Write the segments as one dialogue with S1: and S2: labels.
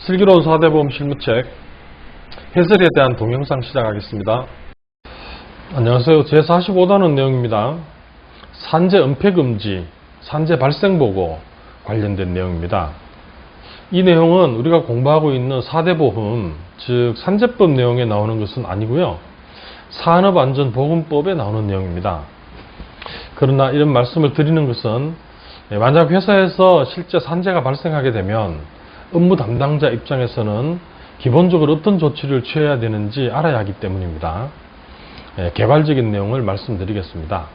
S1: 슬기로운 사대보험 실무책 해설에 대한 동영상 시작하겠습니다. 안녕하세요. 제45단원 내용입니다. 산재 은폐 금지, 산재 발생 보고 관련된 내용입니다. 이 내용은 우리가 공부하고 있는 사대보험, 즉 산재법 내용에 나오는 것은 아니고요. 산업안전보건법에 나오는 내용입니다. 그러나 이런 말씀을 드리는 것은 만약 회사에서 실제 산재가 발생하게 되면 업무 담당자 입장에서는 기본적으로 어떤 조치를 취해야 되는지 알아야 하기 때문입니다. 개괄적인 내용을 말씀드리겠습니다.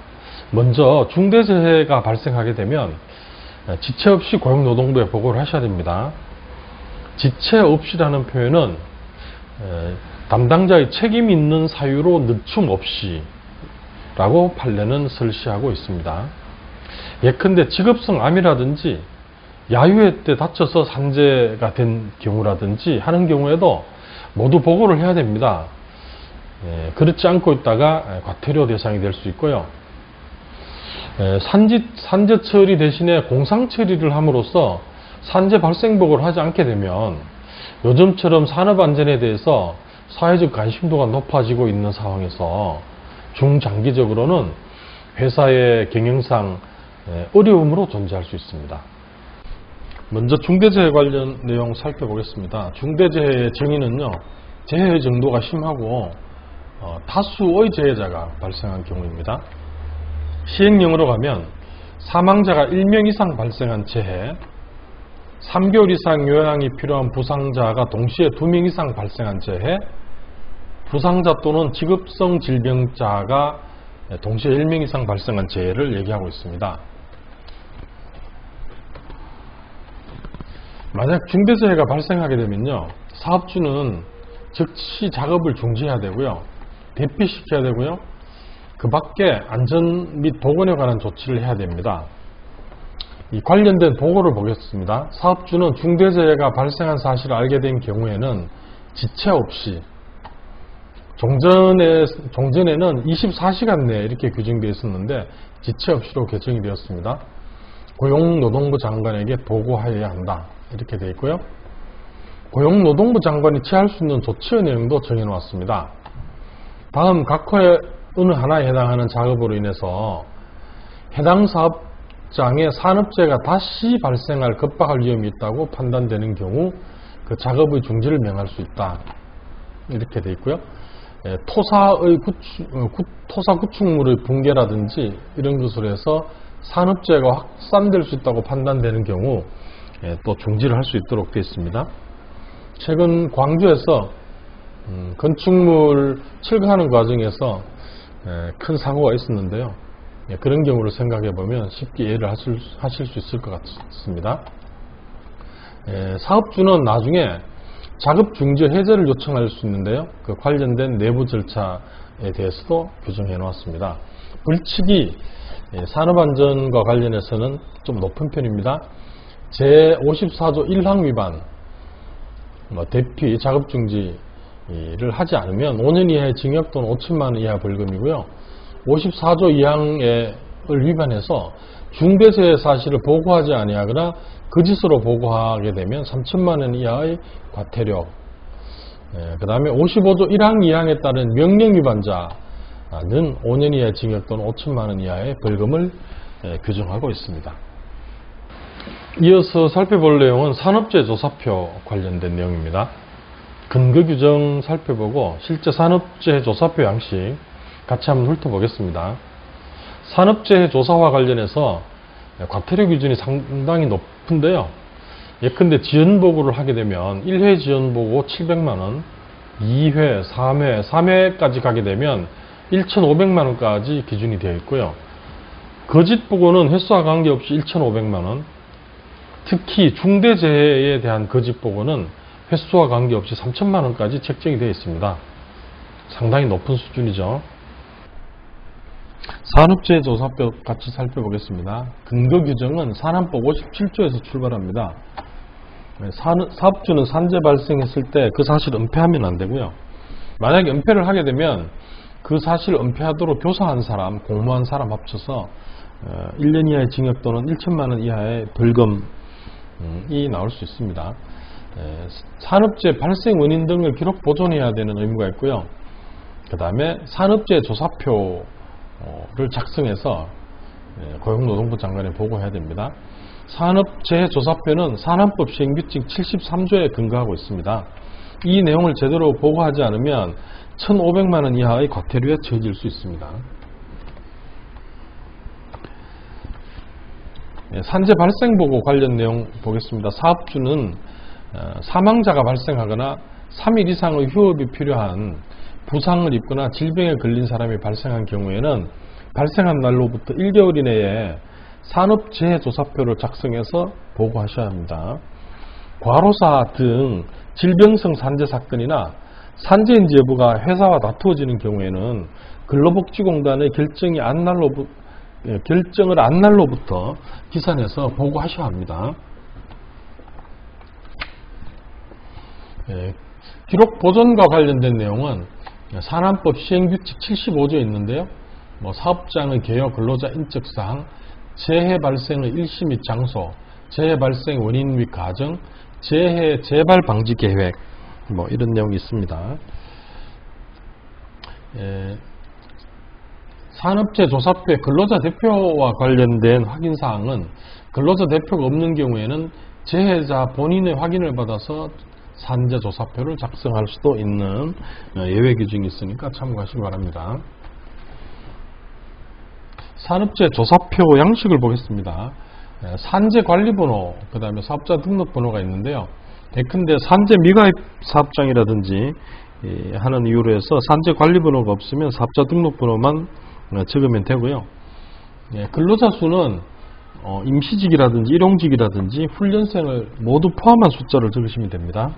S1: 먼저 중대재해가 발생하게 되면 지체 없이 고용노동부에 보고를 하셔야 됩니다. 지체 없이라는 표현은 담당자의 책임 있는 사유로 늦춤 없이 라고 판례는 설시하고 있습니다. 예컨대 직업성 암이라든지 야유회 때 다쳐서 산재가 된 경우라든지 하는 경우에도 모두 보고를 해야 됩니다. 그렇지 않고 있다가 과태료 대상이 될 수 있고요. 산재 처리 대신에 공상 처리를 함으로써 산재 발생 보고를 하지 않게 되면 요즘처럼 산업안전에 대해서 사회적 관심도가 높아지고 있는 상황에서 중장기적으로는 회사의 경영상 어려움으로 존재할 수 있습니다. 먼저 중대재해 관련 내용 살펴보겠습니다. 중대재해의 정의는요, 재해 정도가 심하고 다수의 재해자가 발생한 경우입니다. 시행령으로 가면 사망자가 1명 이상 발생한 재해, 3개월 이상 요양이 필요한 부상자가 동시에 2명 이상 발생한 재해, 부상자 또는 직업성 질병자가 동시에 1명 이상 발생한 재해를 얘기하고 있습니다. 만약 중대재해가 발생하게 되면요, 사업주는 즉시 작업을 중지해야 되고요, 대피시켜야 되고요, 그 밖에 안전 및 보건에 관한 조치를 해야 됩니다. 이 관련된 보고를 보겠습니다. 사업주는 중대재해가 발생한 사실을 알게 된 경우에는 지체 없이, 종전에는 24시간 내에 이렇게 규정되어 있었는데 지체 없이로 개정이 되었습니다. 고용노동부 장관에게 보고하여야 한다, 이렇게 되어 있고요. 고용노동부 장관이 취할 수 있는 조치의 내용도 정해놓았습니다. 다음 각호의 어느 하나에 해당하는 작업으로 인해서 해당 사업장에 산업재해가 다시 발생할 급박할 위험이 있다고 판단되는 경우 그 작업의 중지를 명할 수 있다, 이렇게 되어 있고요. 토사 구축물의 붕괴라든지 이런 것으로 해서 산업재해가 확산될 수 있다고 판단되는 경우 또 중지를 할 수 있도록 되어 있습니다. 최근 광주에서 건축물 철거하는 과정에서 큰 사고가 있었는데요. 그런 경우를 생각해 보면 쉽게 이해를 하실 수 있을 것 같습니다. 사업주는 나중에 작업 중지 해제를 요청할 수 있는데요. 그 관련된 내부 절차에 대해서도 규정해 놓았습니다. 벌칙이 산업안전과 관련해서는 좀 높은 편입니다. 제54조 1항 위반, 대피, 작업중지를 하지 않으면 5년 이하의 징역 또는 5천만 원 이하 벌금이고요. 54조 2항을 위반해서 중대재해 사실을 보고하지 아니하거나 거짓으로 보고하게 되면 3천만 원 이하의 과태료, 그 다음에 55조 1항 2항에 따른 명령 위반자는 5년 이하의 징역 또는 5천만 원 이하의 벌금을 규정하고 있습니다. 이어서 살펴볼 내용은 산업재해 조사표 관련된 내용입니다. 근거 규정 살펴보고 실제 산업재해 조사표 양식 같이 한번 훑어보겠습니다. 산업재해 조사와 관련해서 과태료 기준이 상당히 높은데요. 예컨대 지연보고를 하게 되면 1회 지연보고 700만원, 2회, 3회, 3회까지 가게 되면 1,500만원까지 기준이 되어 있고요. 거짓보고는 횟수와 관계없이 1,500만원, 특히 중대재해에 대한 거짓보고는 횟수와 관계없이 3천만원까지 책정이 되어 있습니다. 상당히 높은 수준이죠. 산업재해 조사표 같이 살펴보겠습니다. 근거 규정은 산안법 57조에서 출발합니다. 사업주는 산재 발생했을 때 그 사실을 은폐하면 안 되고요. 만약에 은폐를 하게 되면 그 사실을 은폐하도록 교사한 사람, 공모한 사람 합쳐서 1년 이하의 징역 또는 1천만 원 이하의 벌금이 나올 수 있습니다. 산업재해 발생 원인 등을 기록 보존해야 되는 의무가 있고요. 그 다음에 산업재해 조사표를 작성해서 고용노동부 장관에 보고해야 됩니다. 산업재해 조사표는 산안법 시행규칙 73조에 근거하고 있습니다. 이 내용을 제대로 보고하지 않으면 1,500만 원 이하의 과태료에 처해질 수 있습니다. 산재 발생 보고 관련 내용 보겠습니다. 사업주는 사망자가 발생하거나 3일 이상의 휴업이 필요한 부상을 입거나 질병에 걸린 사람이 발생한 경우에는 발생한 날로부터 1개월 이내에 산업재해조사표를 작성해서 보고하셔야 합니다. 과로사 등 질병성 산재 사건이나 산재인지 여부가 회사와 다투어지는 경우에는 근로복지공단의 결정을 안 날로부터 기산해서 보고하셔야 합니다. 기록 보존과 관련된 내용은 산안법 시행규칙 75조에 있는데요. 사업장의 개요, 근로자 인적사항, 재해 발생의 일시 및 장소, 재해 발생 원인 및 과정, 재해 재발 방지 계획, 이런 내용이 있습니다. 산업재해 조사표의 근로자 대표와 관련된 확인사항은 근로자 대표가 없는 경우에는 재해자 본인의 확인을 받아서 산재조사표를 작성할 수도 있는 예외 규정이 있으니까 참고하시기 바랍니다. 산업재해 조사표 양식을 보겠습니다. 산재관리번호, 그 다음에 사업자 등록번호가 있는데요. 예컨대 산재 미가입 사업장이라든지 하는 이유로 해서 산재관리번호가 없으면 사업자 등록번호만 적으면 되고요. 근로자 수는 임시직이라든지 일용직이라든지 훈련생을 모두 포함한 숫자를 적으시면 됩니다.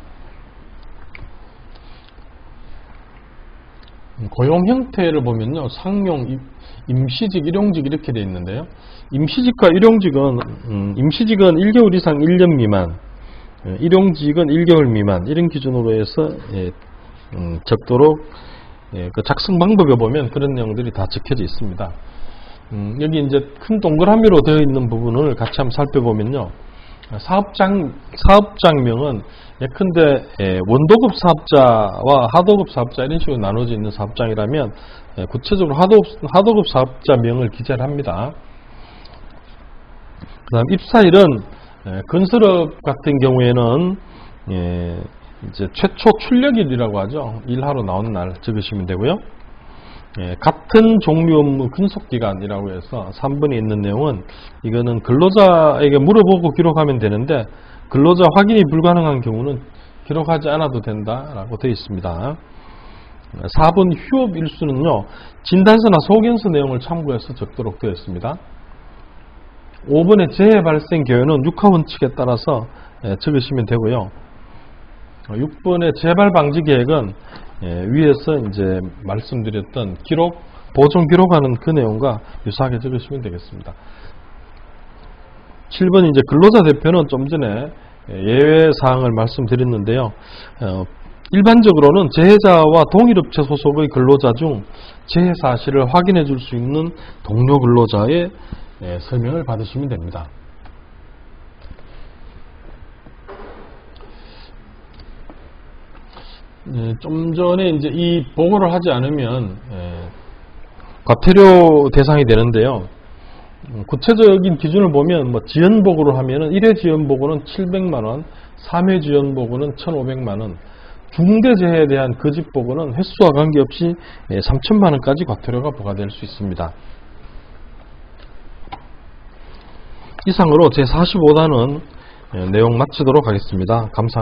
S1: 고용 형태를 보면요, 상용, 임시직, 일용직 이렇게 되어 있는데요. 임시직과 일용직은 임시직은 1개월 이상 1년 미만, 일용직은 1개월 미만 이런 기준으로 해서 적도록 그 작성 방법에 보면 그런 내용들이 다 적혀져 있습니다. 여기 이제 큰 동그라미로 되어 있는 부분을 같이 한번 살펴보면요. 사업장명은 예컨대 원도급 사업자와 하도급 사업자 이런 식으로 나눠져 있는 사업장이라면 구체적으로 하도급 사업자명을 기재를 합니다. 그 다음 입사일은 건설업 같은 경우에는 이제 최초 출력일이라고 하죠. 일하러 나오는 날 적으시면 되고요. 같은 종류 업무 근속기간이라고 해서 3번에 있는 내용은 이거는 근로자에게 물어보고 기록하면 되는데 근로자 확인이 불가능한 경우는 기록하지 않아도 된다라고 되어 있습니다. 4번 휴업 일수는요, 진단서나 소견서 내용을 참고해서 적도록 되어 있습니다. 5번의 재해 발생 개요는 육하원칙에 따라서 적으시면 되고요. 6번의 재발 방지 계획은 위에서 이제 말씀드렸던 보존 기록하는 그 내용과 유사하게 적으시면 되겠습니다. 7번 이제 근로자 대표는 좀 전에 예외 사항을 말씀드렸는데요. 일반적으로는 재해자와 동일업체 소속의 근로자 중 재해 사실을 확인해 줄 수 있는 동료 근로자의 서명을 받으시면 됩니다. 좀 전에 이제 이 보고를 하지 않으면 과태료 대상이 되는데요. 구체적인 기준을 보면 지연보고를 하면은 1회 지연보고는 700만원, 3회 지연보고는 1,500만원, 중대재해에 대한 거짓보고는 횟수와 관계없이 3,000만원까지 과태료가 부과될 수 있습니다. 이상으로 제45단은 내용 마치도록 하겠습니다. 감사합니다.